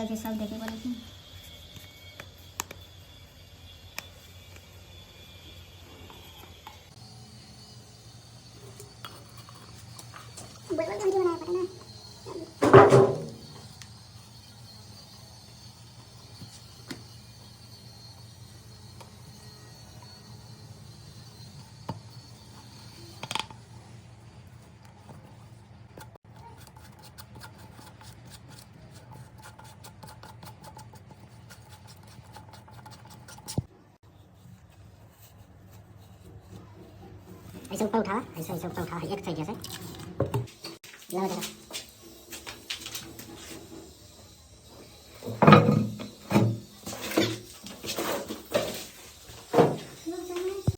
ऐसे सब देखे बोले थे। ऐसे ऊपर उठा, ऐसे ऊपर उठा, एक साइड जैसे लगा